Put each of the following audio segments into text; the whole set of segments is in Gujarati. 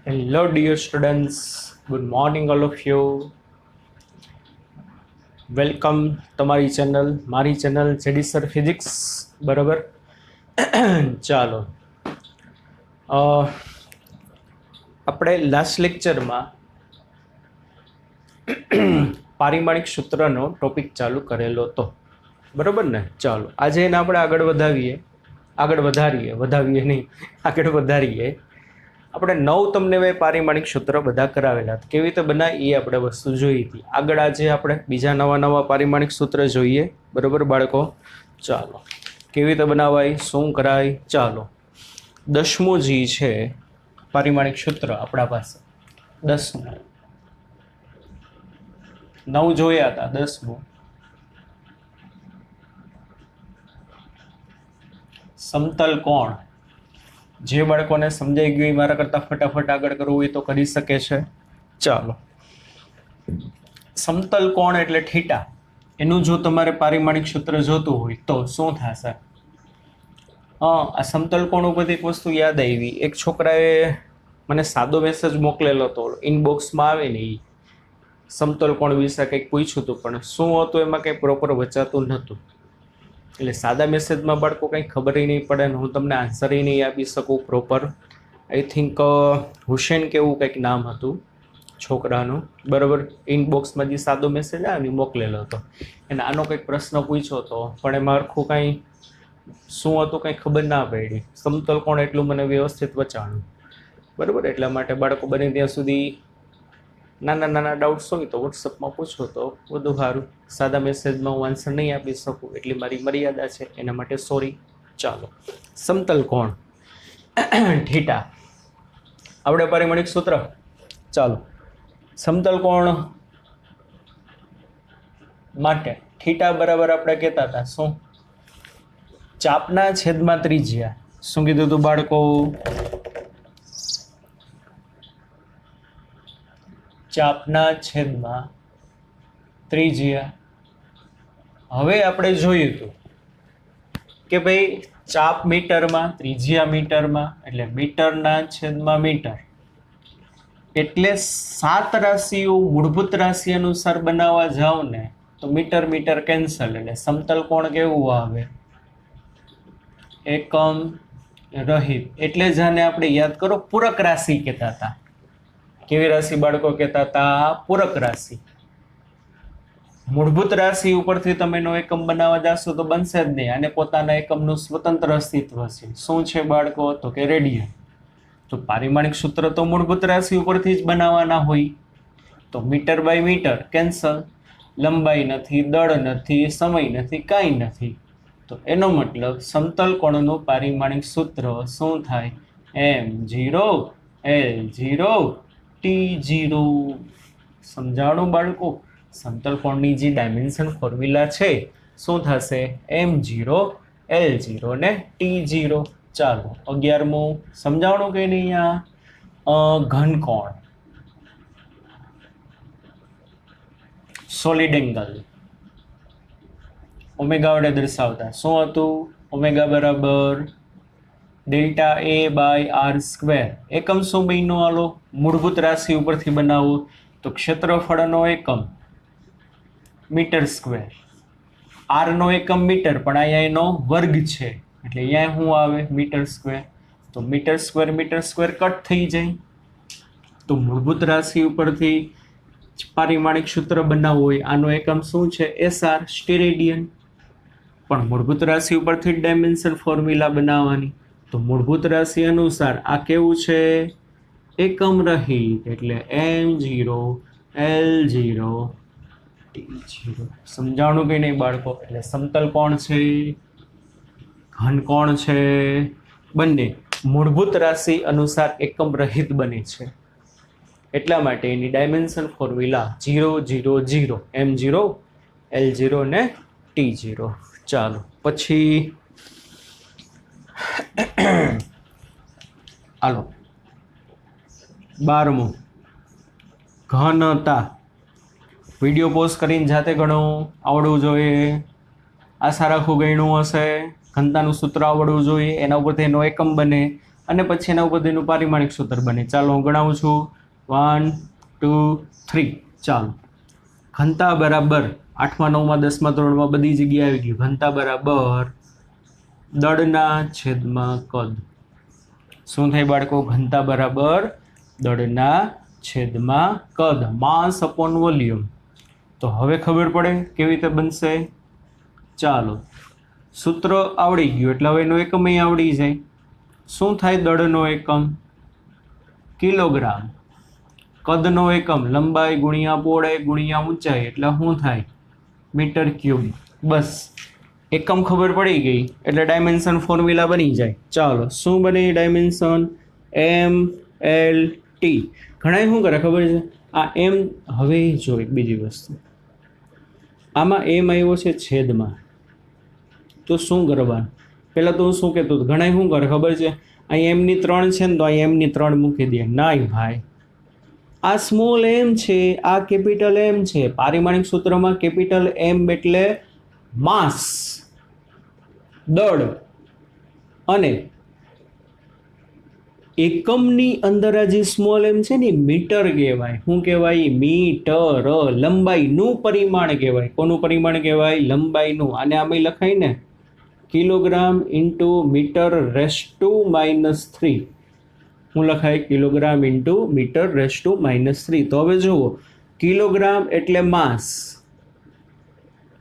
Hello, dear students. Good morning, all of you. Welcome તમારી ચેનલ મારી ચેનલ જેડી સર ફિઝિક્સ બરાબર. ચાલો, આપણે લાસ્ટ લેક્ચરમાં પારિમાણિક સૂત્રનો ટોપિક ચાલુ કરેલો હતો બરાબર ને. ચાલો, આજે એને આપણે આગળ વધારીએ. આપણે 9 તમને મેં પારિમાણિક સૂત્ર બધા કરાવેલા હતા. કેવી રીતે બનાવી એ આપણે વસ્તુ જોઈ હતી આગળ. આજે આપણે બીજા નવા પારિમાણિક સૂત્ર જોઈએ બરાબર બાળકો. ચાલો, કેવી રીતે બનાવાય, શું કરાય. ચાલો, 10મું જી છે પારિમાણિક સૂત્ર આપણા પાસે. 10મું 9 જોયા હતા. 10મું સમતલ કોણ. જે બાળકોને સમજાઈ ગયું મારા કરતાં ફટાફટ આગળ કરવું હોય તો કરી શકે છે. ચાલો, સમતલ કોણ એટલે થીટા. એનું જો તમારે પારિમાણિક સૂત્ર જોતું હોય તો શું થશે? આ સમતલ કોણ ઉપરથી એક વસ્તુ યાદ આવી. એક છોકરાએ મને સાદો મેસેજ મોકલેલો હતો, ઇનબોક્સમાં આવે ને એ સમતલ કોણ વિશે કંઈક પૂછ્યું હતું, પણ શું હતું એમાં કંઈ પ્રોપર વચાતું નહોતું. એટલે સાદા મેસેજમાં બાળકો કંઈ ખબર નહીં પડે ને હું તમને આન્સર નહીં આપી શકું પ્રોપર. આઈ થિંક હુસેન કે એવું કંઈક નામ હતું છોકરાનું બરાબર. ઇનબોક્સમાં જે સાદો મેસેજ આવે ને મોકલેલો હતો એને આનો કંઈક પ્રશ્ન પૂછ્યો હતો, પણ એમાં આખું કાંઈ શું હતું કંઈ ખબર ના પડી. સમતલ કોણ એટલું મને વ્યવસ્થિત વચાણું બરાબર. એટલા માટે બાળકો બને ત્યાં સુધી નાના ડાઉટ્સ હોય તો વોટ્સઅપમાં પૂછો તો વધુ સારું. સાદા મેસેજમાં હું આન્સર નહીં આપી શકું એટલી મારી મર્યાદા છે, એના માટે સોરી. ચાલો, સમતલ કોણ થીટા આપણે પારિમાણિક સૂત્ર. ચાલો, સમતલ કોણ માટે થીટા બરાબર આપણે કહેતા હતા શું? ચાપના છેદમાં ત્રિજ્યા. શું કીધું હતું બાળકો? ચાપના છેદમાં ત્રિજ્યા. હવે આપણે જોયું હતું કે ભાઈ ચાપ મીટરમાં, ત્રિજ્યા મીટરમાં, એટલે મીટરના છેદમાં મીટર. એટલે 7 રાશિઓ મૂળભૂત રાશિ અનુસાર બનાવવા જાવ ને તો મીટર મીટર કેન્સલ, એટલે સમતલ કોણ કેવું આવે? એકમ રહિત. એટલે જ આને આપણે યાદ કરો પૂરક રાશિ કહેતા હતા. કેવી રાશિ બાળકો કહેતા હતા? પૂરક રાશિ. મૂળભૂત રાશિ ઉપરથી તમે એનો એકમ બનાવવા જાશો તો બનશે જ નહીં. અને પોતાના એકમનું સ્વતંત્ર અસ્તિત્વ છે. શું છે બાળકો? તો કે રેડિયન. તો પારિમાણિક સૂત્ર તો મૂળભૂત રાશિ ઉપરથી જ બનાવવાના હોય. તો મીટર બાય મીટર કેન્સલ. લંબાઈ નથી, દળ નથી, સમય નથી, કાંઈ નથી. તો એનો મતલબ સમતલ કોણનું પારિમાણિક સૂત્ર શું થાય? m0 l0 t0. સમજાણું બાળકો? સમતલ કોણની જે ડાયમેન્શન ફોર્મ્યુલા છે શું થશે? m0 l0 ને t0. ચાલો, 11મું સમજાવણું કે નહીં? ઘન કોણ, સોલિડ એંગલ. ઓમેગા વડે દર્શાવતા શું હતું? ઓમેગા બરાબર delta A by R square. એકમ શું બન્યો? હાલો, મૂળભૂત રાશિ ઉપરથી બનાવો તો ક્ષેત્રફળનો એકમ મીટર સ્ક્વેર. આરનો એકમ મીટર, પણ અહીંયા એનો વર્ગ છે એટલે અહીંયા શું આવે? Metre square. તો મીટર સ્ક્વેર કટ થઈ જાય. તો મૂળભૂત રાશિ ઉપરથી પારિમાણિક સૂત્ર બનાવવું હોય આનો એકમ શું છે? SR steradian. પણ મૂળભૂત રાશિ ઉપરથી ડાયમેન્શન ફોર્મ્યુલા બનાવવાની. તો મૂળભૂત રાશિ અનુસાર આ કેવું છે? એકમ રહિત. એટલે m0 l0 t0. સમજાણું કે નહીં બાળકો? એટલે સમતલ કોણ છે, ઘન કોણ છે, બંને મૂળભૂત રાશિ અનુસાર એકમ રહિત બને છે. એટલા માટે એની ડાયમેન્શન ફોર્મ્યુલા 0 0 0, m0 l0 ને t0. ચાલો, પછી હાલો 12મું ઘનતા. વિડીયો પોઝ કરીને જાતે ગણો, આવડવું જોઈએ. આશા રાખું ગણ્યું હશે. ઘનતાનું સૂત્ર આવડવું જોઈએ, એના ઉપરથી એનો એકમ બને. અને પછી એના ઉપર એનું પારિમાણિક સૂત્ર બને. ચાલો હું ગણાવું છું 1 2 3. ચાલો ઘનતા બરાબર 8મા 9મા 10મા ધોરણમાં બધી જગ્યાએ આવી ગયું. ઘનતા બરાબર દળના છેદમાં કદ. શું થાય બાળકો? ઘનતા બરાબર દળના છેદમાં કદ, માસ અપોન વોલ્યુમ. તો હવે ખબર પડે કેવી રીતે બનશે. ચાલો સૂત્ર આવડી ગયું એટલે હવે એનો એકમ અહીં આવડી જાય. શું થાય? દળનો એકમ કિલોગ્રામ, કદનો એકમ લંબાઈ ગુણ્યા પહોળાઈ ગુણ્યા ઊંચાઈ એટલે શું થાય? Metre cube. બસ એકમ ખબર પડી ગઈ એટલે ડાયમેન્શન ફોર્મ્યુલા બની જાય. ચાલો શું બને ડાયમેન્શન? એમ એલ ટી. ઘણા શું કરે ખબર છે? આ એમ. હવે જો એક બીજી વસ્તુ, આમાં એમ આવ્યો છે છેદમાં, તો શું કરવાનું? પહેલાં તો હું શું કહેતો હતો, ઘણા શું કરે ખબર છે? અહીં એમની 3 છે ને તો અહીં એમની 3 મૂકી દે. નાય ભાઈ, આ સ્મોલ એમ છે, આ કેપિટલ એમ છે. પારિમાણિક સૂત્રમાં કેપિટલ એમ એટલે માસ, દળ, અને એકમની અંદર આ જે સ્મોલ એમ છે ને મીટર કહેવાય. શું કહેવાય? મીટર. લંબાઈનું પરિમાણ કહેવાય. કોનું પરિમાણ કહેવાય? લંબાઈનું. આને આમાં લખાય ને kilogram into metre raise to -3. શું લખાય? Kilogram into metre raise to -3. તો હવે જુઓ, કિલોગ્રામ એટલે માસ.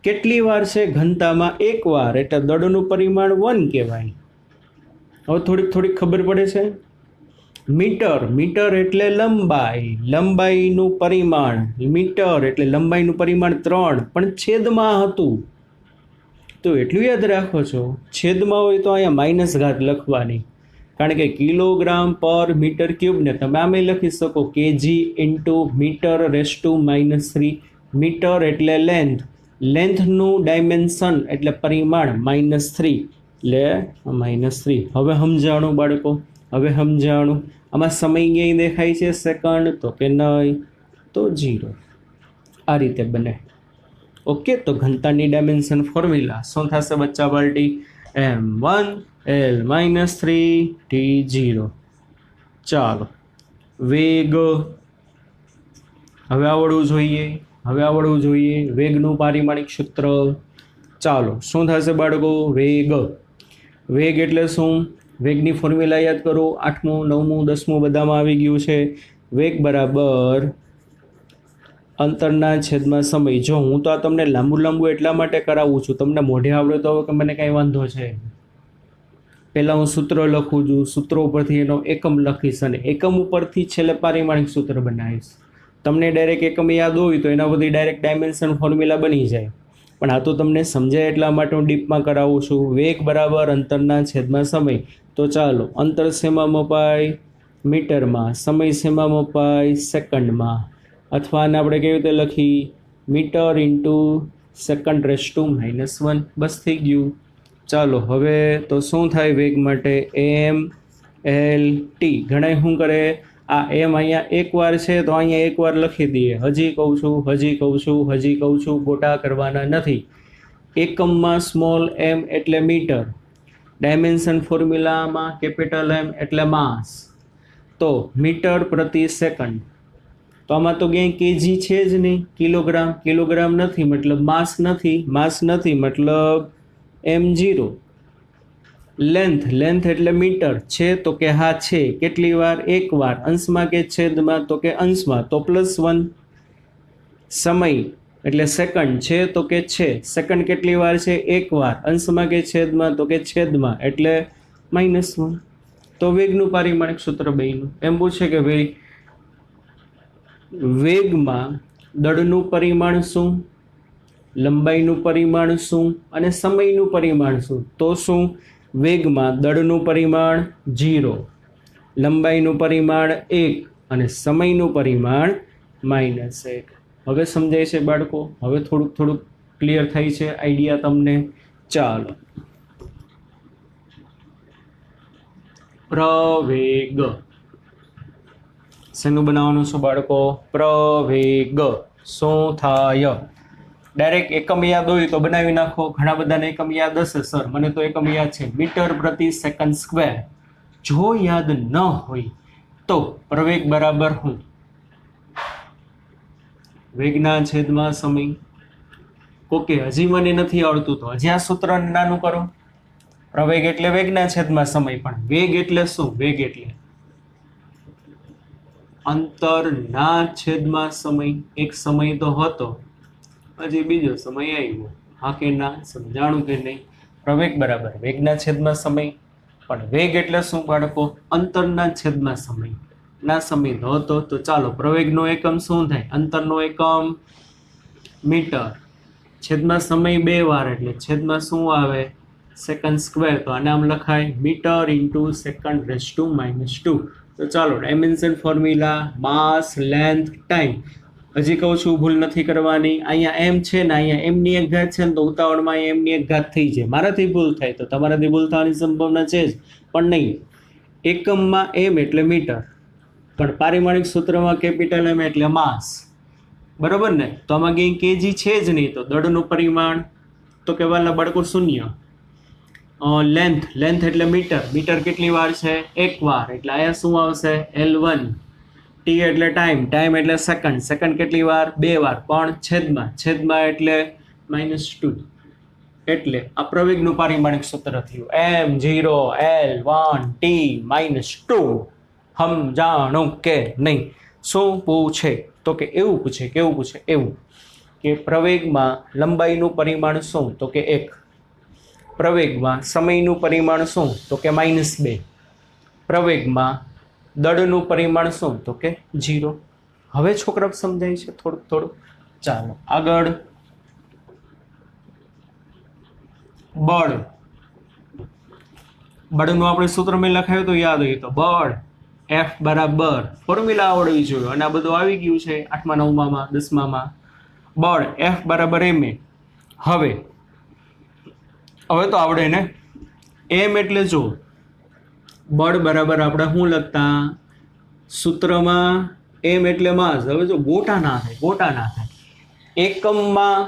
કેટલી વાર છે? ઘનતામાં 1 વાર, એટલે દળનું પરિમાણ 1 કહેવાય. હવે થોડીક ખબર પડે છે. મીટર, મીટર એટલે લંબાઈ, લંબાઈનું પરિમાણ. મીટર એટલે લંબાઈનું પરિમાણ 3, પણ છેદમાં હતું. તો એટલું યાદ રાખો છો, છેદમાં હોય તો અહીંયા માઇનસ ઘાત લખવાની, કારણ કે કિલોગ્રામ પર મીટર ક્યુબને તમે આમે લખી શકો KG into metre raise to -3. Metre એટલે લેન્થ, લેન્થનું ડાયમેન્શન એટલે પરિમાણ -3, એટલે -3. હવે સમજાણું બાળકો? હવે સમજાણું? આમાં સમય ક્યાંય દેખાય છે સેકન્ડ? તો કે નહીં, તો 0. આ રીતે બને. ઓકે, તો ઘનતાની ડાયમેન્શન ફોર્મ્યુલા શું થશે બચ્ચા પાર્ટી? m1 l -3 t0. ચાલો વેગ હવે આવડવું જોઈએ. હવે આવડવું જોઈએ વેગનું પારિમાણિક સૂત્ર. ચાલો શું થશે બાળકો? વેગ. વેગ એટલે શું? વેગની ફોર્મ્યુલા યાદ કરો. 8મું 9મું 10મું બધામાં આવી ગયું છે. વેગ બરાબર અંતરના છેદમાં સમય. જો હું તો આ તમને લાંબુ એટલા માટે કરાવું છું, તમને મોઢે આવડે તો હવે કે મને કાંઈ વાંધો છે. પહેલાં હું સૂત્ર લખું છું, સૂત્રો ઉપરથી એનો એકમ લખીશ અને એકમ ઉપરથી છેલ્લે પારિમાણિક સૂત્ર બનાવીશ. તમને ડાયરેક્ટ એકમ યાદ હોય તો એના બધી ડાયરેક્ટ ડાયમેન્શન ફોર્મ્યુલા બની જાય. પણ આ તો તમને સમજાય એટલા માટે હું ડીપમાં કરાવું છું. વેગ બરાબર અંતરના છેદમાં સમય. તો ચાલો, અંતર શેમાં મપાય? મીટરમાં. સમય શેમાં મપાય? સેકન્ડમાં. અથવા આને આપણે કેવી રીતે લખી? Metre into second raise to -1. બસ થઈ ગયું. ચાલો હવે તો શું થાય વેગ માટે? M L T. ઘણા શું કરે? આ એમ અહીંયા 1 વાર છે તો અહીંયા 1 વાર લખી દઈએ. હજી કહું છું, ગોટા કરવાના નથી. એકમમાં સ્મોલ એમ એટલે મીટર, ડાયમેન્શન ફોર્મ્યુલામાં કેપિટલ એમ એટલે માસ. તો મીટર પ્રતિ સેકન્ડ. તો આમાં તો ક્યાંય કેજી છે જ નહીં. કિલોગ્રામ, કિલોગ્રામ નથી મતલબ માસ નથી, માસ નથી મતલબ m0. લેન્થ, લેન્થ એટલે મીટર છે તો કે હા છે. કેટલી વાર? 1 વાર. અંશમાં કે છેદમાં? તો કે અંશમાં, તો +1. સમય એટલે સેકન્ડ છે તો કે છે. સેકન્ડ કેટલી વાર છે? 1 વાર. અંશમાં કે છેદમાં? તો કે છેદમાં, એટલે -1. તો વેગનું પારિમાણિક સૂત્ર બન્યું. એમ પૂછે કે ભાઈ વેગમાં દળનું પરિમાણ શું, લંબાઈનું પરિમાણ શું અને સમયનું પરિમાણ શું? તો શું? વેગમાં દળનું પરિમાણ 0, લંબાઈનું પરિમાણ 1 અને સમયનું પરિમાણ -1. હવે સમજાય છે બાળકો? હવે થોડુંક ક્લિયર થાય છે આઈડિયા તમને? ચાલો પ્રવેગ. શેનું બનાવવાનું છે બાળકો? પ્રવેગ. શું થાય? ડાયરેક્ટ એકમ યાદ હોય તો બનાવી નાખો. ઘણા બધાને એકમ યાદ હશે સર, મને તો એકમ યાદ છે. મીટર પ્રતિ સેકન્ડ સ્ક્વેર. જો યાદ ન હોય તો પ્રવેગ બરાબર હું વેગના છેદમાં સમય. ઓકે, હજી મને નથી આવડતું તો હજી આ સૂત્ર નાનું કરો. પ્રવેગ એટલે વેગના છેદમાં સમય, પણ વેગ એટલે શું? વેગ એટલે અંતરના છેદમાં સમય. એક સમય તો હતો, હજી બીજો સમય આવ્યો. હા કે ના? સમજાણું કે નહીં? પ્રવેગ બરાબર વેગના છેદમાં સમય, પણ વેગ એટલે શું બાળકો? અંતરના છેદમાં સમય. ના સમય તો હતો, તો ચાલો પ્રવેગનો એકમ શું થાય? અંતરનો એકમ મીટર, છેદમાં સમય 2 વાર એટલે છેદમાં શું આવે? Second square. તો આને આમ લખાય metre into second raise to -2. તો ચાલો dimension formula, mass, length, time. હજી કહું છું ભૂલ નથી કરવાની. અહીંયા એમ છે ને અહીંયા એમની એક ઘાત છે ને, તો ઉતાવળમાં એમની એક ઘાત થઈ જાય. મારાથી ભૂલ થાય તો તમારાથી ભૂલ થવાની સંભાવના છે જ, પણ નહીં. એકમમાં એમ એટલે મીટર, પણ પારિમાણિક સૂત્રમાં કેપિટલ એમ એટલે માસ. બરોબર ને? તો આમાં કંઈ કેજી છે જ નહીં, તો દળનું પરિમાણ તો કહેવાના બાળકો શૂન્ય. લેન્થ એટલે મીટર, મીટર કેટલી વાર છે? 1 વાર, એટલે અહીંયા શું આવશે? L1. ટી એટલે ટાઈમ એટલે સેકન્ડ કેટલી વાર? 2 વાર, પણ છેદમાં એટલે -2. એટલે આ પ્રવેગનું પારિમાણિક સૂત્ર થયું m0 L1 t -2. સમજાણું કે નહીં? શું પૂછે તો કે એવું પૂછે. કેવું પૂછે? એવું કે પ્રવેગમાં લંબાઈનું પરિમાણ શું? તો કે 1. પ્રવેગમાં સમયનું પરિમાણ શું? તો કે -2. પ્રવેગમાં દળનું પરિમાણ શું? તો કે 0. હવે છોકરા સમજાય છે થોડું. ચાલો આગળ. બળનું આપણે સૂત્ર મેં લખાયું તો યાદ હોય તો બળ F બરાબર ફોર્મ્યુલા આવડવી જોઈએ, અને આ બધું આવી ગયું છે 8મા 9મા 10મામાં. બળ F બરાબર ma. હવે તો આવડે ને? m એટલે જો બળ બરાબર આપણે શું લખતા સૂત્રમાં? m એટલે માસ. હવે જો ગોટા ના થાય. એકમમાં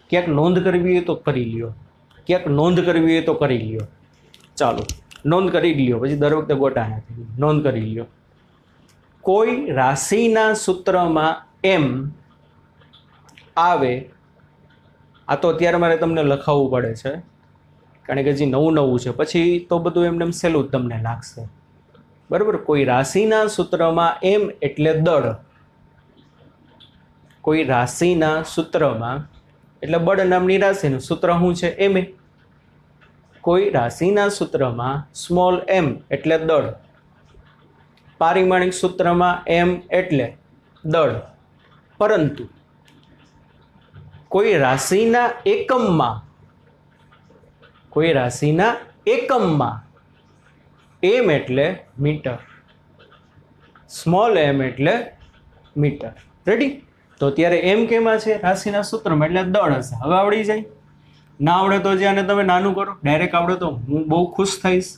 ક્યાંક નોંધ કરવી હોય તો કરી લ્યો, ક્યાંક નોંધ કરવી હોય તો કરી લ્યો. ચાલો નોંધ કરી લ્યો, પછી દર વખતે ગોટા ના થાય. નોંધ કરી લ્યો. કોઈ રાશિના સૂત્રમાં m આવે, આ તો અત્યારે મારે તમને લખાવવું પડે છે કારણ કે હજી નવું છે, પછી તો બધું એમને સહેલું જ તમને લાગશે. બરાબર? કોઈ રાશિના સૂત્રમાં m એટલે દળ. કોઈ રાશિના સૂત્રમાં એટલે બળ નામની રાશિનું સૂત્ર શું છે? ma. કોઈ રાશિના સૂત્રમાં સ્મોલ m એટલે દળ. પારિમાણિક સૂત્રમાં m એટલે દળ. પરંતુ કોઈ રાશિના એકમમાં m એટલે મીટર, સ્મોલ m એટલે મીટર. રેડી? તો અત્યારે m કેમાં છે? રાશિના સૂત્રમાં, એટલે દળ હશે. હવે આવડી જાય. ના આવડે તો જે આને તમે નાનું કરો. ડાયરેક્ટ આવડે તો હું બહુ ખુશ થઈશ.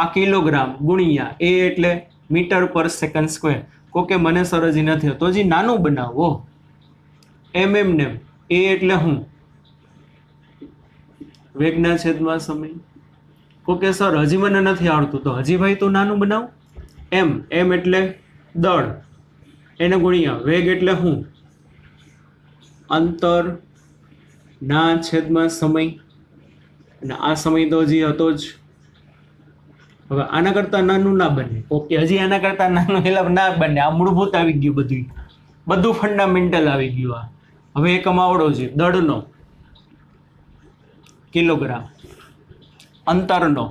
આ કિલોગ્રામ ગુણ્યા a એટલે મીટર પર સેકન્ડ સ્ક્વેર. કોકે મને સર હજી નથી, તો હજી નાનું બનાવો. ને a એટલે હું વેગના છેદમાં સમય. કોકે સર હજી મને નથી આવડતું, તો હજી ભાઈ તું નાનું બનાવ. m એટલે દળ, એને ગુણ્યા વેગ એટલે હું અંતર ના છેદમાં સમય. અને આ સમય તો હજી હતો જ. હવે આના કરતા નાનું ના બને. ઓકે, હજી આના કરતા નાનું એટલે ના બને. આ મૂળભૂત આવી ગયું, બધું ફંડામેન્ટલ આવી ગયું. આ હવે એકમ આવડો છે દળનો, કિલોગ્રામ, અંતરનો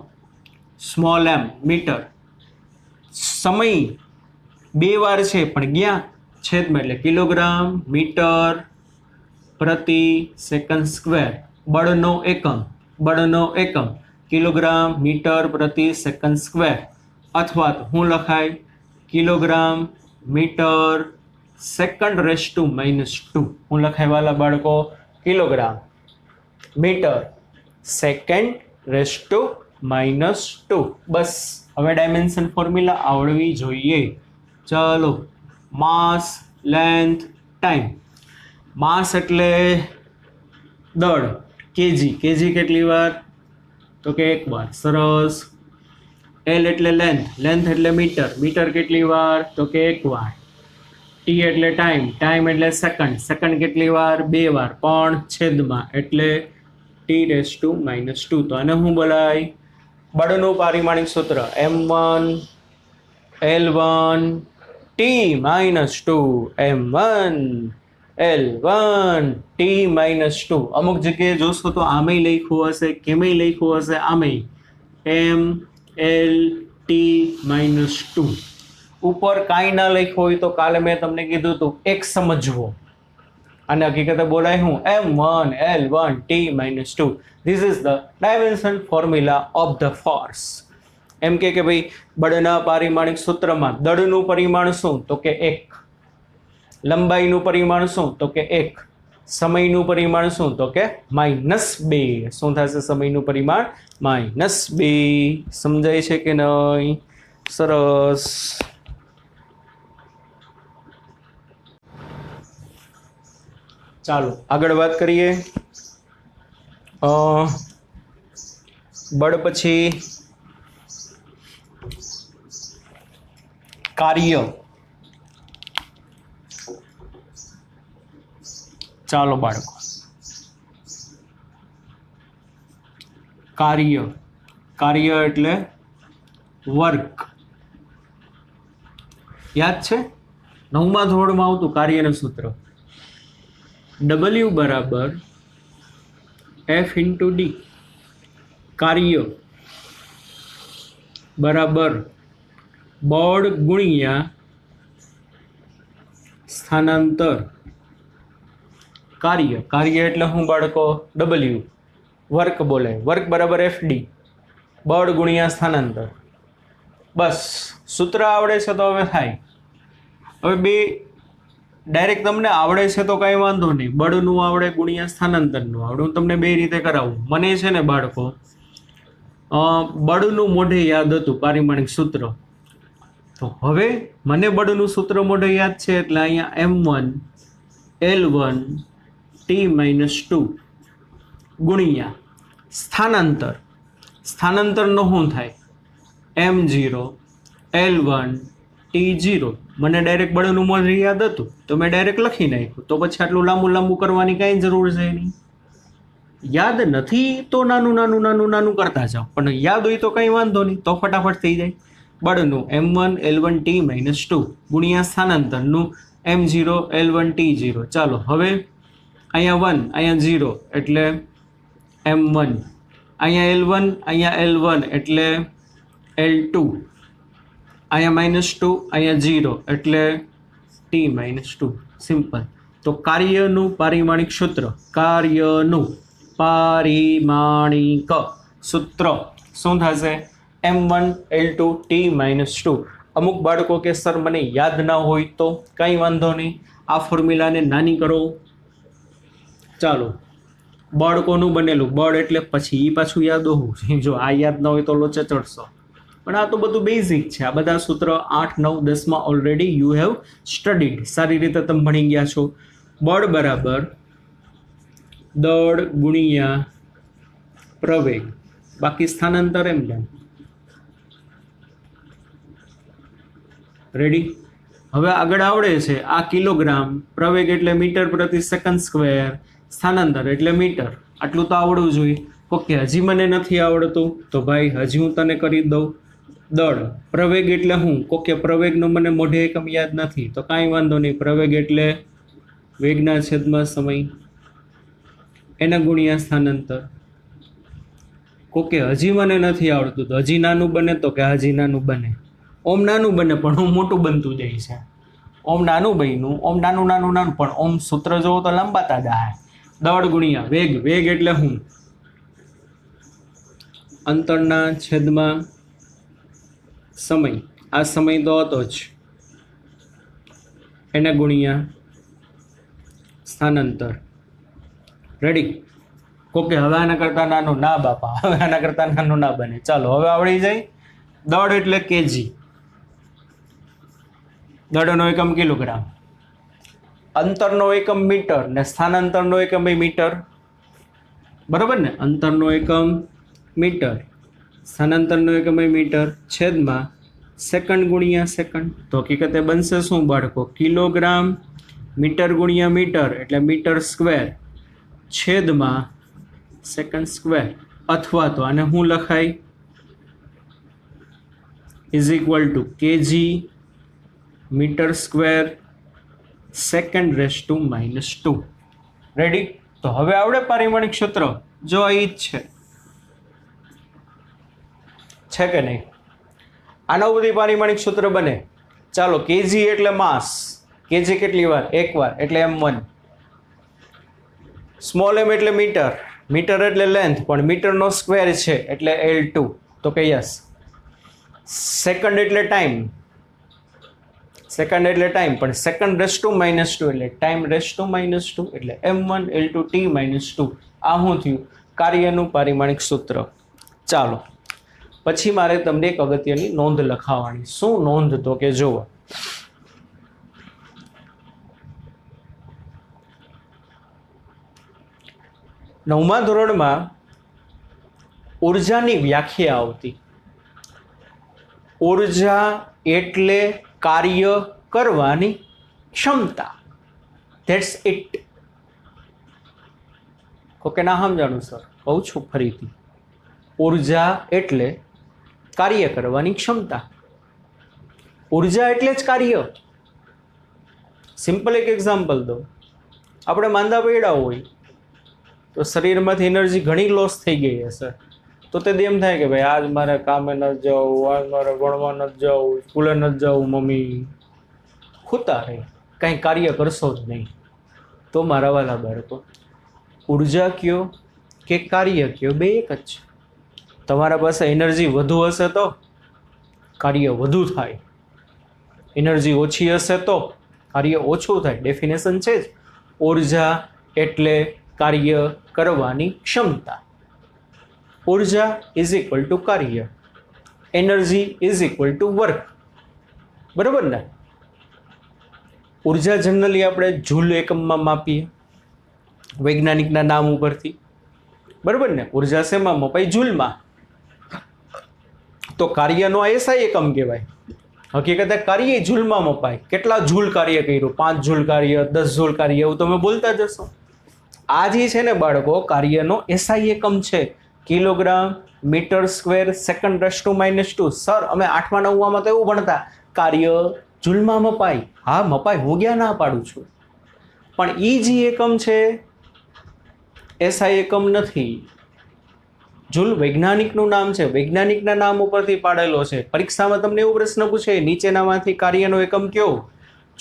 સ્મોલ m મીટર, સમય 2 વાર છે પણ ગયા છેદમાં એટલે કિલોગ્રામ મીટર પ્રતિ સેકન્ડ સ્ક્વેર. બળનો એકમ કિલોગ્રામ મીટર પ્રતિ સેકન્ડ સ્ક્વેર, અથવા તો શું લખાય? Kilogram metre second raise to -2. શું લખાય વાલા બાળકો? Kilogram metre second raise to -2. બસ હવે ડાયમેન્શન ફોર્મ્યુલા આવડવી જોઈએ. ચલો, માસ, લેન્થ, ટાઈમ. માસ એટલે દળ, કેજી કેટલી વાર? તો કે 1 વાર. સરસ. એલ એટલે લેન્થ, લેન્થ એટલે મીટર, મીટર કેટલી વાર તો કે 1 વાર, ટી એટલે ટાઈમ, ટાઈમ એટલે સેકન્ડ, સેકન્ડ કેટલી વાર 2 વાર, પણ છેદમાં એટલે t⁻². તો આને શું બોલાય? બળનું પારિમાણિક સૂત્ર m1 L1 t-2 m1 L1 t-2. અમુક જગ્યાએ જોશો તો આમેય લખ્યું હશે, કેમેય લખ્યું હશે, આમેય m L t-2. ઉપર કાંઈ ના લખ્યું હોય તો કાલે મેં તમને કીધું હતું એક સમજવો, અને હકીકતે બોલાય હું m1 L1 t-2. This is the dimension formula of the force. એમ કે ભાઈ બળના પારિમાણિક સૂત્રમાં દળનું પરિમાણ શું તો કે 1, લંબાઈનું પરિમાણ શું તો કે 1, સમયનું પરિમાણ શું તો કે -2. શું થશે સમયનું પરિમાણ? -2. સમજાય છે કે નહીં? સરસ. ચાલો આગળ વાત કરીએ. બળ પછી કાર્ય. ચાલો બાળકો, કાર્ય, કાર્ય એટલે વર્ક. યાદ છે 9મા ધોરણમાં આવતું કાર્યનું સૂત્ર W બરાબર F × D. કાર્ય બરાબર બળ ગુણ્યા સ્થાનાંતર. કાર્ય, કાર્ય એટલે શું બાળકો? W. વર્ક બોલે, વર્ક બરાબર FD, બળ ગુણ્યા સ્થાનાંતર. બસ સૂત્ર આવડે છે તો હવે થાય. હવે બે ડાયરેક્ટ તમને આવડે છે તો કાંઈ વાંધો નહીં, બળનું આવડે ગુણ્યા સ્થાનાંતરનું આવડે. હું તમને બે રીતે કરાવું. મને છે ને બાળકો બળનું મોઢે યાદ હતું પારિમાણિક સૂત્ર, તો હવે મને બળનું સૂત્ર મોઢે યાદ છે એટલે અહીંયા m1 L1 t-2 ગુણ્યા સ્થાનાંતર. સ્થાનાંતરનો શું થાય? m0 L1 t0. મને ડાયરેક્ટ બળનું મોઢે યાદ હતું તો મેં ડાયરેક્ટ લખી નાખ્યું. તો પછી આટલું લાંબુ લાંબુ કરવાની કાંઈ જરૂર છે નહીં. યાદ નથી તો નાનું નાનું નાનું નાનું કરતા જાઓ, પણ યાદ હોય તો કંઈ વાંધો નહીં, તો ફટાફટ થઈ જાય. બળનું m1 L1 t-2 ગુણ્યા સ્થાનાંતરનું m0 L1 t0. ચાલો હવે અહીંયા 1 અહીંયા 0 એટલે m1, અહીંયા L1 અહીંયા L1 એટલે L2, અહીંયા -2 અહીંયા 0 એટલે t-2. સિમ્પલ. તો કાર્યનું પારિમાણિક સૂત્ર, કાર્યનું પારિમાણિક સૂત્ર શું થશે? m1 L2 t-2. અમુક બાળકો કે સર મને યાદ ના હોય તો કંઈ વાંધો નહીં, આ ફોર્મ્યુલાને નાની કરો. ચાલો, બળ કોનું બનેલું? બળ એટલે પછી એ પાછું યાદ હોવું. જો આ યાદ ના હોય તો લોચે ચડશો. પણ આ તો બધું બેઝિક છે. આ બધા સૂત્ર 8, 9, 10માં ઓલરેડી યુ હેવ સ્ટડીડ. સારી રીતે તમે ભણી ગયા છો. બળ બરાબર દળ ગુણ્યા પ્રવેગ, બાકી સ્થાનાંતર એમ. રેડી? હવે આગળ આવડે છે આ કિલોગ્રામ, પ્રવેગ એટલે મીટર પ્રતિ સેકન્ડ સ્ક્વેર, સ્થાનાંતર એટલે મીટર. આટલું તો આવડવું જોઈએ. ઓકે, હજી મને નથી આવડતું તો ભાઈ હજી હું તને કરી દઉં. દળ, પ્રવેગ એટલે હું? કોકે પ્રવેગનો મને મોઢે એકમ યાદ નથી તો કાંઈ વાંધો નહીં. પ્રવેગ એટલે વેગના છેદમાં સમય, એના ગુણ્યા સ્થાનાંતર. કોકે હજી મને નથી આવડતું તો હજી નાનું બને તો કે હજી નાનું બને. ઓમ નાનું બને પણ હું મોટું બનતું જાય છે. ઓમ નાનું બન્યું, ઓમ નાનું નાનું નાનું, પણ ઓમ સૂત્ર જોવો તો લંબાતા જાય. દળ ગુણ્યા વેગ, વેગ એટલે હું? અંતરના છેદમાં સમય, આ સમય તો હતો જ, એને ગુણ્યા સ્થાનાંતર. રેડી? કોકે હવે આના કરતાં નાનું ના બાપા, હવે આના કરતાં નાનું ના બને. ચાલો હવે આવડી જાય. દળ એટલે કેજી, દળનો એકમ કિલોગ્રામ, અંતરનો એકમ મીટર ને સ્થાનાંતરનો એકમ મીટર. બરાબર ને? અંતરનો એકમ મીટર, સ્થાનાંતરનો એકમ મીટર છેદમાં સેકન્ડ ગુણ્યા સેકન્ડ. તો હકીકતે બનશે શું બાળકો? કિલોગ્રામ મીટર ગુણ્યા મીટર એટલે મીટર સ્ક્વેર છેદમાં સેકન્ડ સ્ક્વેર, અથવા તો આને શું લખાય? Is equal to KG metre square second raise to -2. Ready? તો હવે આવડે પારિમાણિક સૂત્ર? જો આ જ છે કે નહીં? આના બધી પારિમાણિક સૂત્ર બને. ચાલો, કેજી એટલે માસ, કેજી કેટલી વાર? એક વાર, એટલે m1. સ્મોલ m એટલે મીટર, મીટર એટલે લેન્થ, પણ મીટરનો સ્ક્વેર છે એટલે L2. તો કે યસ. સેકન્ડ એટલે ટાઈમ, સેકન્ડ એટલે ટાઈમ, પણ સેકન્ડ રેસ ટુ -2 એટલે ટાઈમ રેસ ટુ -2 એટલે m1 L2 t -2. આ શું થયું? કાર્યનું પારિમાણિક સૂત્ર. ચાલો, પછી મારે તમને એક અગત્યની નોંધ લખાવવાની. શું નોંધ? તો કે જુઓ, નવમા ધોરણમાં ઉર્જાની વ્યાખ્યા આવતી. ઉર્જા એટલે કાર્ય કરવાની ક્ષમતા. That's it. ઓકે, ના સમજાણું સર? કહું છું ફરીથી. ઉર્જા એટલે કાર્ય કરવાની ક્ષમતા. ઉર્જા એટલે જ કાર્ય. સિમ્પલ એક એક્ઝામ્પલ દો. આપણે માંદા પડ્યા હોય તો શરીરમાંથી એનર્જી ઘણી લોસ થઈ ગઈ હશે, તો તે એમ થાય કે ભાઈ આજ મારે કામે નથી જવું, આજ મારે ભણવા નથી જવું, સ્કૂલે નથી જવું, મમ્મી ખૂતા રહે, કાંઈ કાર્ય કરશો જ નહીં. તો મારા વાલા બાળકો, ઉર્જા કયો કે કાર્ય કયો, બે એક જ છે. તમારા પાસે એનર્જી વધુ હશે તો કાર્ય વધુ થાય, એનર્જી ઓછી હશે તો કાર્ય ઓછું થાય. ડેફિનેશન છે જ. ઉર્જા એટલે કાર્ય કરવાની ક્ષમતા. ઉર્જા ઇઝ ઇક્વલ ટુ કાર્ય, energy is equal to work. બરાબર ને? ઉર્જા જનરલી આપણે જૂલ એકમમાં માપીએ વૈજ્ઞાનિકના નામ ઉપરથી. બરાબર ને? ઉર્જા શેમાં મપાય? જૂલમાં. તો કાર્યનો એસઆઈ એકમ કહેવાય. હકીકતે કાર્ય જૂલમાં મપાય. કેટલા જૂલ કાર્ય કર્યું? 5 જૂલ કાર્ય, 10 જૂલ કાર્ય, એવું તમે બોલતા જશો. આ જે છે ને બાળકો, કાર્યનો એસઆઈ એકમ છે kilogram metre square second raise to -2. Sir, અમે 8મા 9માં તો એવું ભણતા કાર્ય જૂલમાં મપાય. હા મપાય, હું ક્યાં ના પાડું છું, પણ એ જે એકમ છે એસઆઈ એકમ નથી. જૂલ વૈજ્ઞાનિકનું નામ છે, વૈજ્ઞાનિકના નામ ઉપરથી પાડેલો છે. પરીક્ષામાં તમને એવો પ્રશ્ન પૂછે, નીચેનામાંથી કાર્યનો એકમ કયો?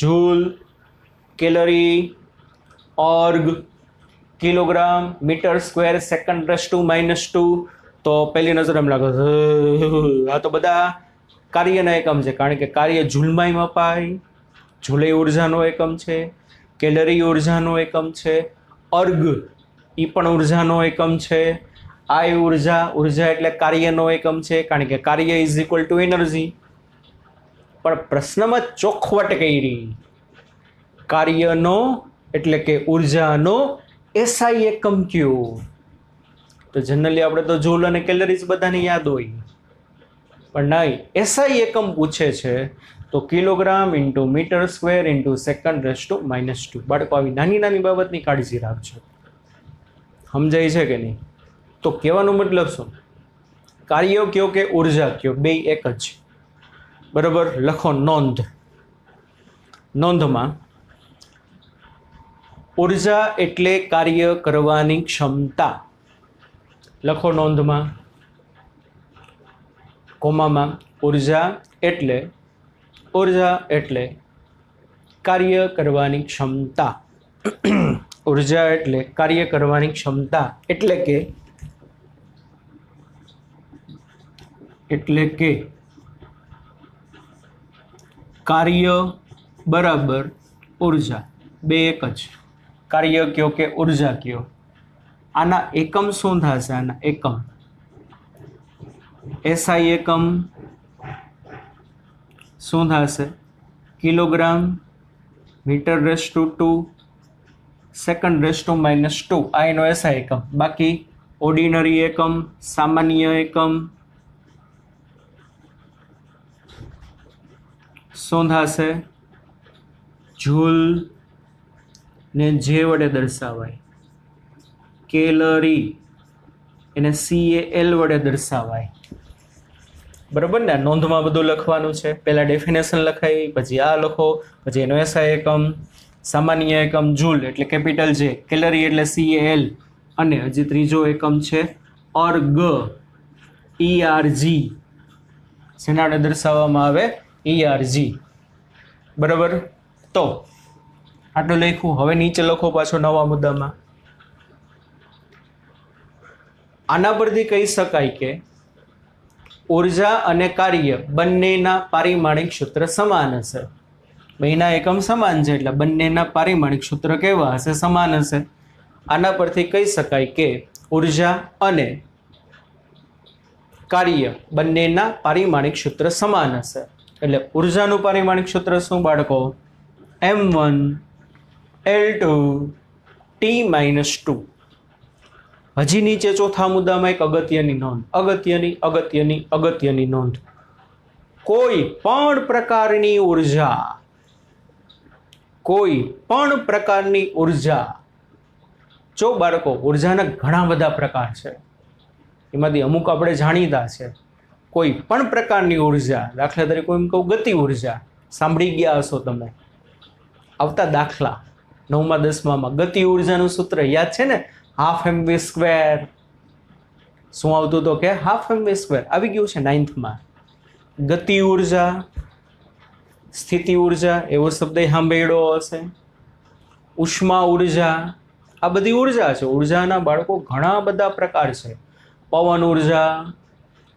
Joule, calorie, erg, kilogram metre square second raise to -2. તો પહેલી નજર એમ લાગે આ તો બધા કાર્યના એકમ છે, કારણ કે કાર્ય જૂલમાંય મપાય, જૂલે ઉર્જાનો એકમ છે, કેલરી ઉર્જાનો એકમ છે, અર્ગ એ પણ ઉર્જાનો એકમ છે, આ ઉર્જા, ઉર્જા એટલે કાર્યનો એકમ છે, કારણ કે કાર્ય ઇઝ ઇક્વલ ટુ એનર્જી. પણ પ્રશ્નમાં ચોખવટ કરી, કાર્યનો એટલે કે ઉર્જાનો એસઆઈ એકમ કયો? તો જનરલી આપણે તો જૂલ અને કેલરીઝ બધાને યાદ હોય, પણ નહીં, એસઆઈ એકમ પૂછે છે તો kilogram into metre square into second raise to -2. બાળકો, આવી નાની નાની બાબતની કાળજી રાખજો. સમજાય છે કે નહીં? તો કહેવાનો મતલબ શું? કાર્ય કયો કે ઉર્જા કયો, બે એક જ. બરાબર? લખો નોંધ. નોંધમાં ઉર્જા એટલે કાર્ય કરવાની ક્ષમતા. લખો નોંધમાં કોમામાં, ઉર્જા એટલે કાર્ય કરવાની ક્ષમતા. ઉર્જા એટલે કાર્ય કરવાની ક્ષમતા, એટલે કે કાર્ય બરાબર ઉર્જા, બે એક જ. કાર્ય કયો કે ઉર્જા કયો. આના એકમ શું થશે? આના એકમ એસઆઈ એકમ શું થશે? Kilogram metre raise to 2 second raise to -2. આ એનો એસઆઈ એકમ. બાકી ઓર્ડિનરી એકમ, સામાન્ય એકમ, શું થશે? જૂલ ને જે વડે દર્શાવાય, કેલરી એને CAL વડે દર્શાવાય. બરાબર ને? નોંધમાં બધું લખવાનું છે. પહેલાં ડેફિનેશન લખાવી, પછી આ લખો, પછી એનો SI એકમ, સામાન્ય એકમ જૂલ એટલે કેપિટલ J, કેલરી એટલે CAL, અને હજી ત્રીજો એકમ છે અર્ગ, ERG, જેના વડે દર્શાવવામાં આવે ERG. બરાબર? તો આટલું લખ્યું. હવે નીચે લખો પાછો નવા મુદ્દામાં. આના પરથી કહી શકાય કે ઉર્જા અને કાર્ય બંનેના પારિમાણિક સૂત્ર સમાન હશે. બેના એકમ સમાન છે એટલે બંનેના પારિમાણિક સૂત્ર કેવા હશે? સમાન હશે. આના પરથી કહી શકાય કે ઉર્જા અને કાર્ય બંનેના પારિમાણિક સૂત્ર સમાન હશે. એટલે ઉર્જાનું પારિમાણિક સૂત્ર શું બાળકો? M1L2 T-2. હજી નીચે ચોથા મુદ્દામાં એક અગત્યની નોંધ, અગત્યની નોંધ. કોઈ પણ પ્રકારની ઉર્જા, જો બાળકો ઉર્જાના ઘણા બધા પ્રકાર છે, એમાંથી અમુક આપણે જાણીતા છે. કોઈ પણ પ્રકારની ઉર્જા, દાખલા તરીકે એમ કહું ગતિ ઉર્જા, સાંભળી ગયા હશો તમે આવતા દાખલા 9મા 10મામાં. ગતિ ઉર્જાનું સૂત્ર યાદ છે ને? ½ mv². શું આવતું તો કે ½ mv². આવી ગયું છે 9thમાં. ગતિ ઉર્જા, સ્થિતિ ઉર્જા એવો શબ્દ સાંભળ્યો હશે, ઉષ્મા ઉર્જા, આ બધી ઉર્જા છે. ઉર્જાના બાળકો ઘણા બધા પ્રકાર છે. પવન ઉર્જા,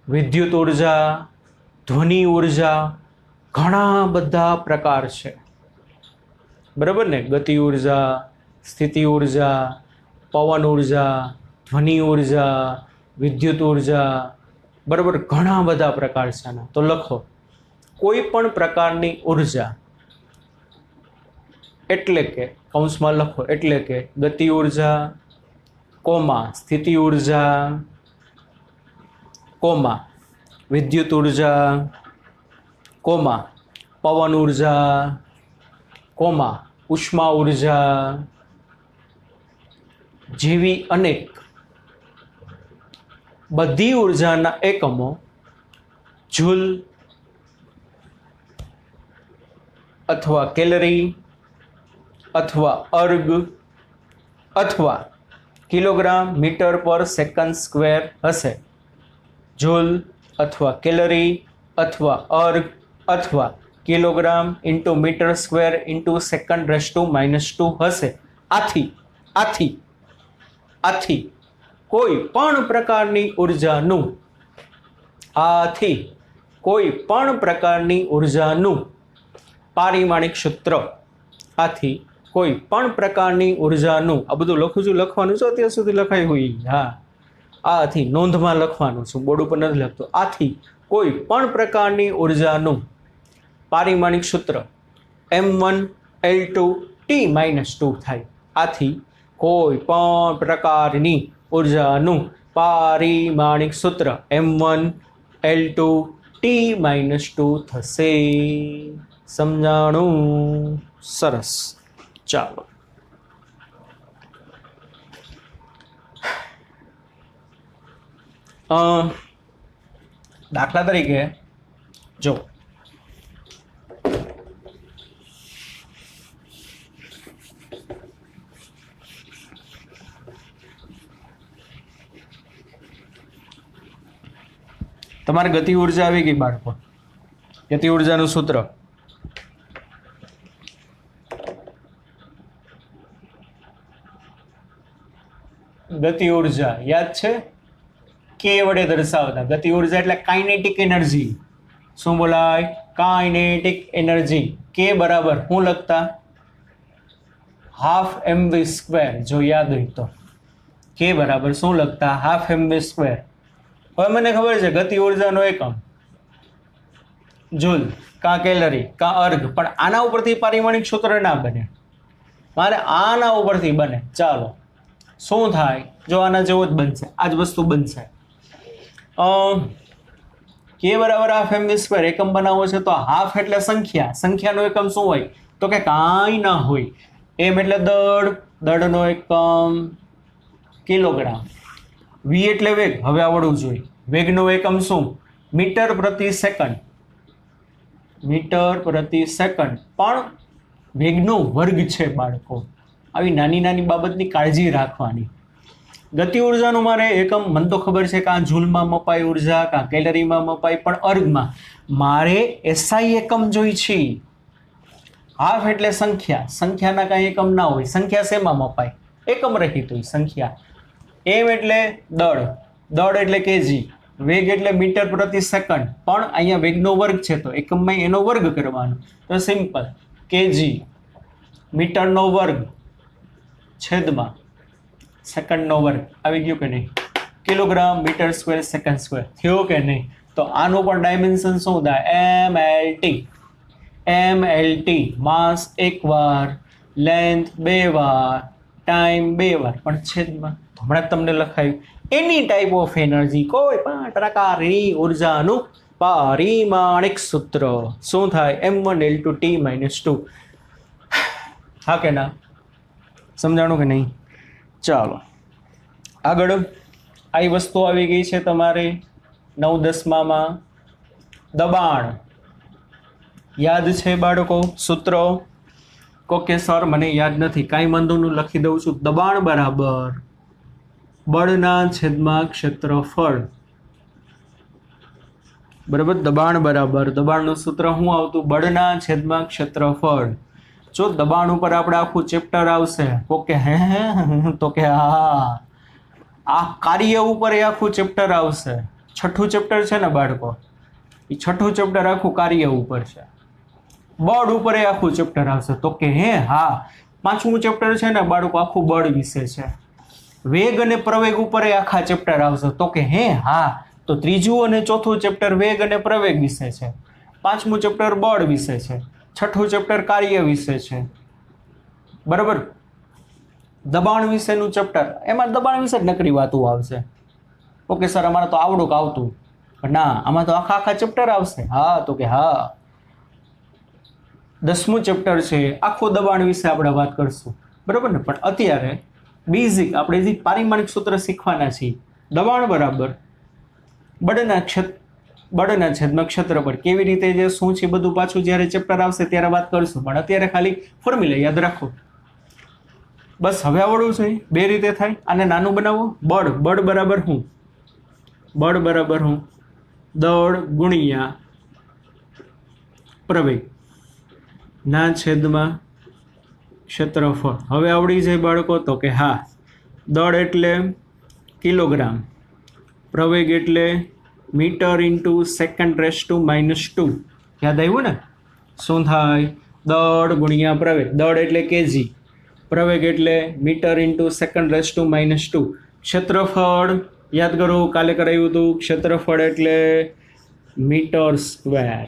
વિદ્યુત ઉર્જા, ધ્વનિ ઉર્જા, ઘણા બધા પ્રકાર છે. બરાબર ને? ગતિ ઉર્જા, સ્થિતિ ઉર્જા, પવન ઉર્જા, ધ્વનિ ઉર્જા, વિદ્યુત ઉર્જા, બરાબર, ઘણા બધા પ્રકાર છે. તો લખો કોઈ પણ પ્રકારની ઉર્જા એટલે કે કૌંસમાં લખો એટલે કે ગતિ ઉર્જા, કોમા સ્થિતિ ઉર્જા, કોમા વિદ્યુત ઉર્જા, કોમા પવન ઉર્જા, કોમા ઉષ્મા ઉર્જા જેવી અનેક બધી ઉર્જાના એકમો જૂલ અથવા કેલરી અથવા અર્ગ અથવા kilogram metre per second square હશે. જૂલ અથવા કેલરી અથવા અર્ગ અથવા kilogram into metre square into second -2 હશે. આથી કોઈ પણ પ્રકારની ઉર્જાનું પારિમાણિક સૂત્ર, આથી કોઈ પણ પ્રકારની ઉર્જાનું, આ બધું લખવાનું છે અત્યાર સુધી લખાયું હોય. હા, આથી નોંધમાં લખવાનું છું, બોર્ડ ઉપર નથી લખતો. આથી કોઈ પણ પ્રકારની ઉર્જાનું પારિમાણિક સૂત્ર M1L2 T-2 થાય. આથી કોઈ પણ પ્રકારની ઉર્જાનું પારિમાણિક સૂત્ર M1L2 T-2 થશે. સમજાણું? સરસ. ચાલો, દાખલા તરીકે જો તમારે ગતિ ઉર્જા આવી ગઈ બાળકો. ગતિ ઉર્જાનું સૂત્ર ગતિ ઉર્જા યાદ છે? કે વડે દર્શાવતા. ગતિ ઉર્જા એટલે કાઇનેટિક એનર્જી. શું બોલાય? Kinetic energy. કે બરાબર શું લખતા? ½ mv². જો યાદ હોય તો કે બરાબર શું લખતા? ½ mv². હવે મને ખબર છે ગતિ ઉર્જાનો એકમ જૂલ કાં કેલરી કાં અર્ગ, પણ આના ઉપરથી પારિમાણિક સૂત્ર ના બને, મારે આના ઉપરથી બને. ચાલો, શું થાય? જો આના જેવો જ બનશે, આ જ વસ્તુ બનશે. કે બરાબર હાફ એમ વી સ્ક્વેર એકમ બનાવવો છે તો હાફ એટલે સંખ્યા, સંખ્યાનો એકમ શું હોય તો કે કાંઈ ના હોય. એમ એટલે દળ, દળનો એકમ કિલોગ્રામ. વી એટલે વેગ, હવે આવડવું જોઈએ. વેગનો એકમ શું? મીટર પ્રતિ સેકન્ડ. મીટર પ્રતિ સેકન્ડ પણ વેગનો વર્ગ છે બાળકો. આવી નાની નાની બાબતની કાળજી રાખવાની. ગતિ ઉર્જાનું મારે એકમ મને તો ખબર છે કે આ જૂલમાં મપાય ઉર્જા, કાં કેલરીમાં મપાય, પણ અર્ગમાં મારે એસઆઈ એકમ જોઈ છે. હાફ એટલે સંખ્યા, સંખ્યાના કાંઈ એકમ ના હોય. સંખ્યા શેમાં મપાય? એકમ રહિત હોય સંખ્યા. એમ એટલે દળ, દળ એટલે કેજી. વેગ એટલે મીટર પ્રતિ સેકન્ડ, પણ અહીંયા વેગનો વર્ગ છે તો એકમમાં એનો વર્ગ કરવાનો. તો સિમ્પલ, કેજી મીટરનો વર્ગ છેદમાં સેકન્ડનો વર્ગ. આવી ગયું કે નહીં? Kilogram metre square second square થયો કે નહીં? તો આનું પણ ડાયમેન્શન શું થાય? MLT. MLT માસ એક વાર, લેન્થ બે વાર, ટાઈમ બે વાર, પણ છેદમાં હમણાં તમને લખાયું એની ટાઈપ ઓફ એનર્જી, કોઈ પણ પ્રકારની ઉર્જાનું પારિમાણિક સૂત્ર શું થાય? M1L2T-2. હા કે ના? સમજાણું કે નહીં? ચાલો આગળ. આવી વસ્તુ આવી ગઈ છે તમારે 9-10માં. દબાણ યાદ છે બાળકો? સૂત્ર કોકે સર મને યાદ નથી, કાંઈ વાંધો નહીં, લખી દઉં છું. દબાણ બરાબર બળના છેદમાં ક્ષેત્રફળ. બરાબર, દબાણ બરાબર, દબાણનું સૂત્ર શું આવતું? બળના છેદમાં ક્ષેત્રફળ. જો દબાણ ઉપર આપણે આખું ચેપ્ટર આવશે, ઓકે હે તો કે હા, આ કાર્ય ઉપર આખું ચેપ્ટર આવશે. છઠ્ઠું ચેપ્ટર છે ને બાળકો, એ છઠ્ઠું ચેપ્ટર આખું કાર્ય ઉપર છે. બળ ઉપર આખું ચેપ્ટર આવશે તો કે હે હા. પાંચમું ચેપ્ટર છે ને બાળકો, આખું બળ વિશે છે. વેગ અને પ્રવેગ ઉપર આખા ચેપ્ટર આવશે તો કે હે હા. તો ત્રીજું અને ચોથું ચેપ્ટર વેગ અને પ્રવેગ વિશે છે. પાંચમું ચેપ્ટર બળ વિશે છે. છઠ્ઠું ચેપ્ટર કાર્ય વિશે છે. બરાબર. દબાણ વિશેનું ચેપ્ટર, એમાં દબાણ વિશે જ નકરી વાતો આવશે. ઓકે સર અમારે તો આવડું આવતું, ના આમાં તો આખા ચેપ્ટર આવશે. હા તો કે હા. 10મું ચેપ્ટર છે, આખું દબાણ વિશે આપણે વાત કરશું. બરાબર ને? પણ અત્યારે બેઝિક આપણે જે પારિમાણિક સૂત્ર શીખવાના છીએ. દબાણ બરાબર બળના છેદમાં ક્ષેત્રફળ. કેવી રીતે જે શું છે બધું પાછું જ્યારે ચેપ્ટર આવશે ત્યારે વાત કરશું, પણ અત્યારે ખાલી ફોર્મ્યુલા યાદ રાખો બસ. હવે આવડવું છે બે રીતે થાય. આને નાનું બનાવો. બળ બરાબર શું? બળ બરાબર શું? દળ ગુણ્યા પ્રવેગ ના છેદમાં ક્ષેત્રફળ. હવે આવડી જાય બાળકો તો કે હા. દળ એટલે કિલોગ્રામ, પ્રવેગ એટલે metre into second raise to -2. યાદ આવ્યું ને? શું થાય? દળ ગુણ્યા પ્રવેગ. દળ એટલે કેજી, પ્રવેગ એટલે metre into second raise to -2. ક્ષેત્રફળ યાદ કરો, કાલે કરાવ્યું હતું. ક્ષેત્રફળ એટલે મીટર સ્ક્વેર.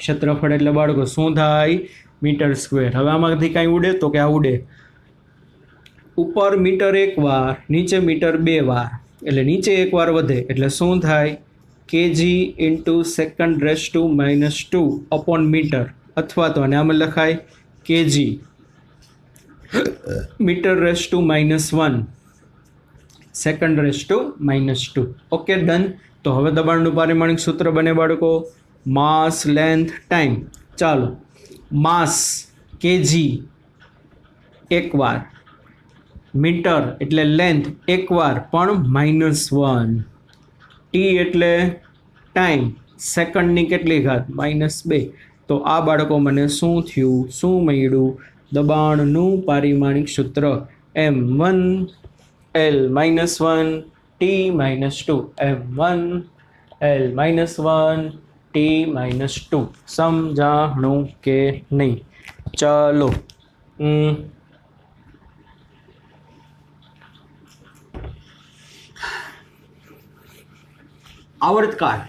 ક્ષેત્રફળ એટલે બાળકો શું થાય? Metre square. હવે આમાંથી કાંઈ ઉડે તો કે આ ઉડે. ઉપર મીટર એક વાર, નીચે મીટર બે વાર, એટલે નીચે એક વાર વધે એટલે શું થાય? KG into second raise to -2 upon metre, અથવા તો આને આમાં લખાય KG metre raise to -1 second raise to -2. Okay done. તો હવે દબાણનું પારિમાણિક સૂત્ર બને બાળકો માસ લેન્થ ટાઈમ. ચાલો, માસ કેજી એક વાર, મીટર એટલે લેન્થ એક વાર પણ -1, ટી એટલે ટાઈમ, સેકન્ડની કેટલી ઘાત? -2. તો આ બાળકો મને શું થયું? શું મળ્યું? દબાણનું પારિમાણિક સૂત્ર M1L-1 T-2. M1L-1 T-2. સમજાણું કે નહીં? ચાલો આવર્તકાળ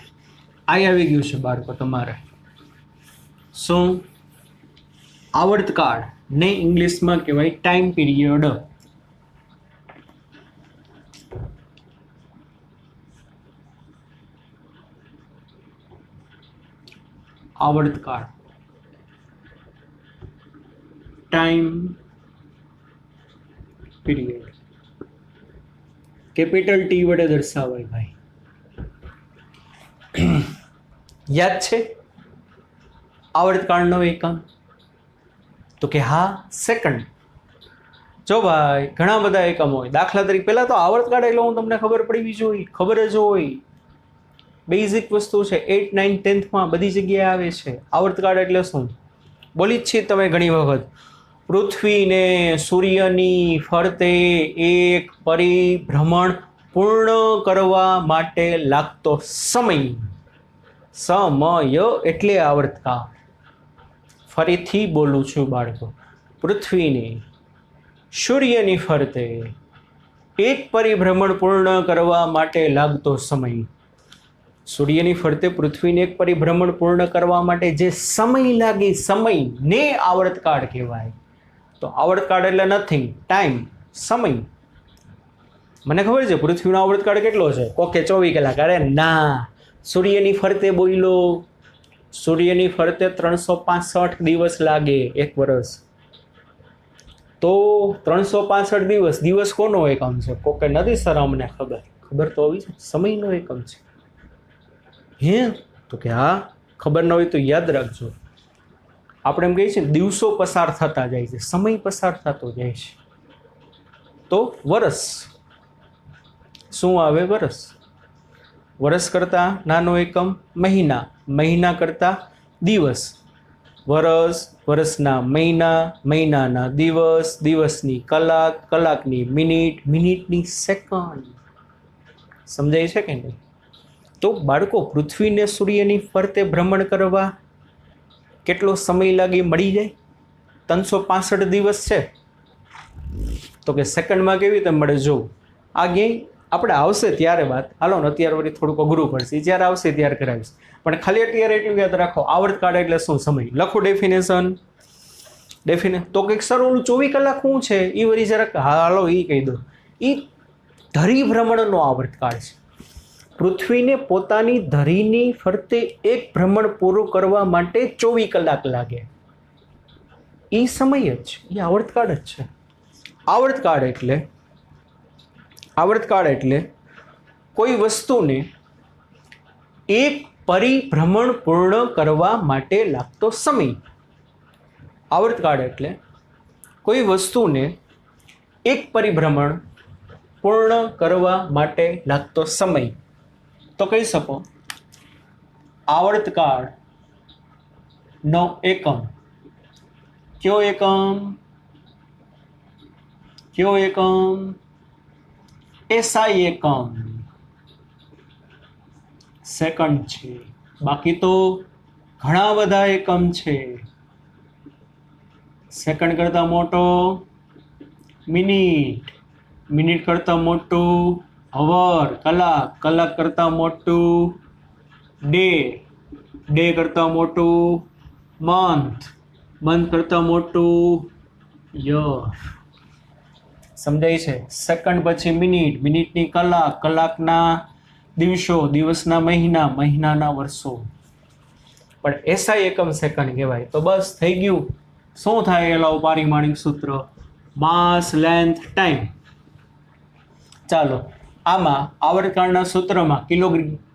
આવી ગયું છે બાળકો તમારે. શું? આવર્તકાળ ને ઇંગ્લિશમાં કહેવાય ટાઈમ પીરિયડ. આવર્તકાળ, ટાઈમ પીરિયડ, કેપિટલ ટી વડે દર્શાવાય ભાઈ. યાદ છે આવર્તકાળનો એકમ? તો કે હા, સેકન્ડ. જો ભાઈ ઘણા બધા એકમ હોય. દાખલા તરીકે પહેલા તો આવર્તકાળ એટલે હું તમને ખબર પડવી જોઈએ, ખબર જ હોય. બેઝિક વસ્તુ છે, 8, 9, 10th બધી જગ્યાએ આવે છે. આવર્તકાળ એટલે શું? બોલી જ છીએ તમે ઘણી વખત. પૃથ્વીને સૂર્યની ફરતે એક પરિભ્રમણ પૂર્ણ કરવા માટે લાગતો સમય. સમય એટલે આવર્તકાળ. ફરીથી બોલું છું બાળકો, પૃથ્વીને સૂર્યની ફરતે એક પરિભ્રમણ પૂર્ણ કરવા માટે લાગતો સમય. સૂર્યની ફરતે પૃથ્વીને એક પરિભ્રમણ પૂર્ણ કરવા માટે જે સમય લાગે, સમયને આવર્તકાળ કહેવાય. તો આવર્તકાળ એટલે નથિંગ, ટાઈમ, સમય. મને ખબર છે પૃથ્વીનો આવર્તકાળ કેટલો છે, કોકે 24 કલાક. અરે ના, સૂર્યની ફરતે બોલો, સૂર્યની ફરતે 365 દિવસ લાગે એક વર્ષ. તો 365 દિવસ, દિવસ કોનો એકમ છે? કોકે નથી સર અમને ખબર તો હોવી છે, સમયનો એકમ છે. હે? તો કે હા, ખબર ન હોય તો યાદ રાખજો. આપણે એમ કહીએ છીએ દિવસો પસાર થતા જાય છે, સમય પસાર થતો જાય છે. તો વર્ષ શું આવે? વર્ષ. વર્ષ કરતા નાનો એકમ મહિના, મહિના કરતા દિવસ, વર્ષ, વર્ષના મહિના, મહિનાના દિવસ, દિવસની કલાક, કલાકની મિનિટ, મિનિટની સેકન્ડ. સમજાય છે કે નહીં? તો બાળકો પૃથ્વીને સૂર્યની ફરતે ભ્રમણ કરવા કેટલો સમય લાગે મળી જાય? 365 દિવસ છે. તો કે સેકન્ડમાં કેવી રીતે મળે? જો આગે આપણે આવશે ત્યારે વાત, હાલો ને અત્યારે વળી થોડુંક અઘરું પડશે, જ્યારે આવશે ત્યારે કરાવીશ. પણ ખાલી અત્યારે એટલું યાદ રાખો, આવર્તકાળ એટલે શું? સમય. લખો ડેફિનેશન. તો કંઈક સર ઓલું 24 કલાક શું છે એ વળી જરાક હાલો એ કહી દો. એ ધરી ભ્રમણનો આવર્તકાળ છે. પૃથ્વીને પોતાની ધરીની ફરતે એક ભ્રમણ પૂરું કરવા માટે 24 કલાક લાગે. એ સમય જ છે, એ આવર્તકાળ જ છે. આવર્તકાળ એટલે કોઈ વસ્તુને એક પરિભ્રમણ પૂર્ણ કરવા માટે લાગતો સમય. આવર્તકાળ એટલે કોઈ વસ્તુને એક પરિભ્રમણ પૂર્ણ કરવા માટે લાગતો સમય. તો કહી શકો આવર્તકાળ નો એકમ કયો? એકમ એસઆઈ એકમ, સેકન્ડ છે. બાકી તો ઘણા બધા એકમ છે. સેકન્ડ કરતા મોટો મિનિટ, મિનિટ કરતા મોટું અવર, કલાક, કલાક કરતા મોટું ડે, ડે કરતા મોટું મંથ, મંથ કરતા મોટું યર. સમજાય છે? સેકન્ડ પછી મિનિટ, મિનિટની કલાક, કલાકના દિવસો, દિવસના મહિના, મહિનાના વર્ષો. પણ એસઆઈ એકમ સેકન્ડ કહેવાય. તો બસ થઈ ગયું. શું થાય? એલાવ પારિમાણિક સૂત્ર, માસ, લેન્થ, ટાઈમ. ચાલો, આમાં આવર્તકાળના સૂત્રમાં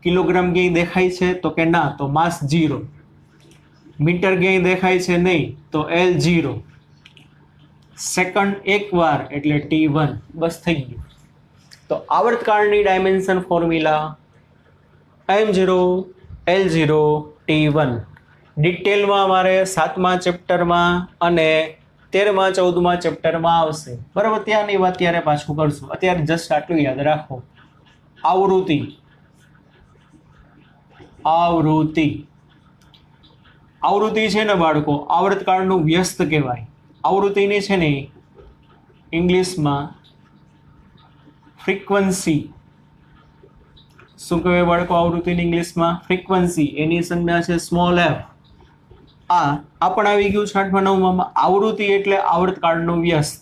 કિલોગ્રામ ક્યાંય દેખાય છે? તો કે ના, તો માસ 0. મીટર ક્યાંય દેખાય છે? નહીં, તો L0. સેકન્ડ એકવાર એટલે T1. બસ થઈ ગયું. તો આવર્તકાળની dimension formula M0 L0 T1 ડિટેલમાં મારે 7મા ચેપ્ટરમાં અને 13મા 14મા ચેપ્ટરમાં આવશે. બરાબર, ત્યાંની વાત ત્યારે પાછું કરશું. અત્યારે જસ્ટ આટલું યાદ રાખો. આવૃત્તિ, આવૃત્તિ, આવૃત્તિ છે ને બાળકો, આવર્તકાળનું વ્યસ્ત કહેવાય. આવૃત્તિની છે ને ઇંગ્લિશમાં ફ્રીક્વન્સી. શું કહેવાય બાળકો આવૃત્તિની ઇંગ્લિશમાં? ફ્રીક્વન્સી. એની સંજ્ઞા છે સ્મોલ f. આ પણ આવી ગયું છે 8મા 9માં. આવૃત્તિ એટલે આવર્તકાળનું વ્યસ્ત,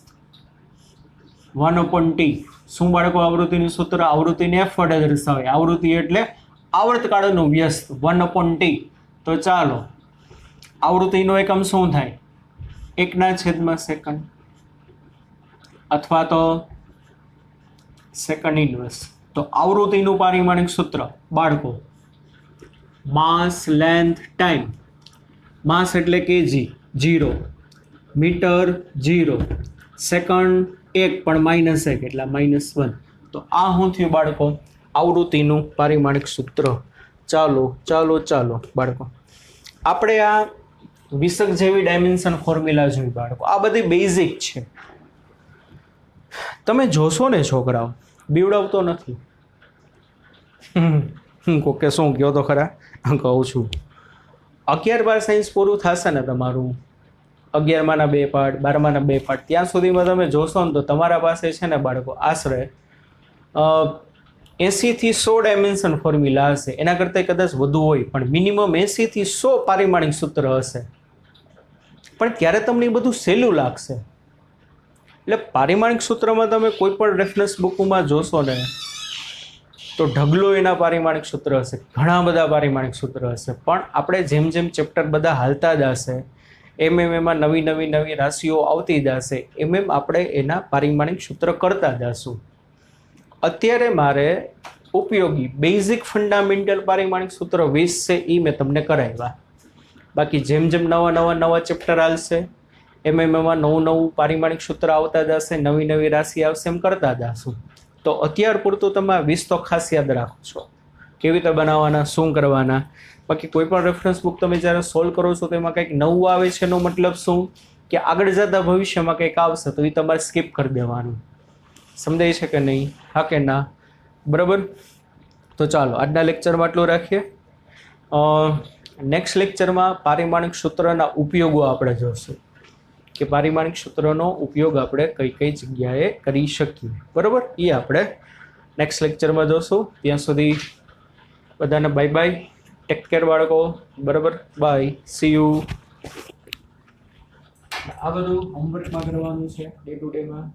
1/t. શું બાળકો આવૃત્તિનું સૂત્ર? આવૃત્તિને f વડે દર્શાવે. આવૃત્તિ એટલે આવર્તકાળનું વ્યસ્ત, 1/t. તો ચાલો આવૃત્તિનો એકમ શું થાય? 1/સેકન્ડ અથવા તો સેકન્ડ ઇન્વર્સ. તો આવૃત્તિનું પારિમાણિક સૂત્ર બાળકો, માસ, લેન્થ, ટાઈમ. માસ એટલે kg 0, મીટર 0, સેકન્ડ 1 પણ -1 એટલે -1. તો આ શું થયું બાળકો? આવૃત્તિનું પારિમાણિક સૂત્ર. ચાલો બાળકો, આપણે આ વિસક જેવી ડાયમેન્શન ફોર્મ્યુલા જોઈ બાળકો. આ બધી બેઝિક છે. તમે જોશો ને છોકરાઓ, બીવડાવતો નથી. કોકે શું કહો તો ખરા? કહું છું 11-12 સાયન્સ પૂરું થશે ને તમારું, 11માના 2 પાર્ટ, 12માના 2 પાર્ટ, ત્યાં સુધીમાં તમે જોશો ને તો તમારા પાસે છે ને બાળકો આશરે 80 થી 100 ડાયમેન્શન ફોર્મ્યુલા હશે. એના કરતાં કદાચ વધુ હોય, પણ મિનિમમ 80 થી 100 પારિમાણિક સૂત્ર હશે. પણ ત્યારે તમને એ બધું સહેલું લાગશે. એટલે પારિમાણિક સૂત્રમાં તમે કોઈ પણ રેફરન્સ બુકમાં જોશો ને તો ઢગલો એના પારિમાણિક સૂત્ર હશે, ઘણા બધા પારિમાણિક સૂત્ર હશે. પણ આપણે જેમ જેમ ચેપ્ટર બધા હાલતા જશે, એમાં નવી રાશિઓ આવતી જશે, એમ આપણે એના પારિમાણિક સૂત્ર કરતા જશું. અત્યારે મારે ઉપયોગી બેઝિક ફંડામેન્ટલ પારિમાણિક સૂત્ર 20 છે, એ મેં તમને કરાવ્યા. બાકી જેમ જેમ નવા ચેપ્ટર હાલશે, એમાં નવું પારિમાણિક સૂત્ર આવતા જશે, નવી રાશિ આવશે, એમ કરતા જશું. તો અત્યાર પૂરતું તમે 20 તો ખાસ યાદ રાખો છો, કેવી રીતે બનાવવાના, શું કરવાના. બાકી કોઈ પણ રેફરન્સ બુક તમે જ્યારે સોલ્વ કરો છો તો એમાં કંઈક નવું આવે છે, એનો મતલબ શું કે આગળ જતા ભવિષ્યમાં કંઈક આવશે તો એ તમારે સ્કીપ કરી દેવાનું. સમજાય છે કે નહીં? હા કે ના? બરાબર. તો ચાલો આજના લેક્ચરમાં આટલું રાખીએ. નેક્સ્ટ લેક્ચરમાં પારિમાણિક સૂત્રના ઉપયોગો આપણે જોશું કે પારિમાણિક સૂત્રનો ઉપયોગ આપણે કઈ જગ્યાએ કરી શકીએ. બરાબર, એ આપણે નેક્સ્ટ લેક્ચરમાં જોશું. ત્યાં સુધી બધાને બાય, ટેક કેર બાળકો. બરાબર, બાય, સી યુ. આ બધું હોમવર્કમાં કરવાનું છે, ડે ટુ ડેમાં.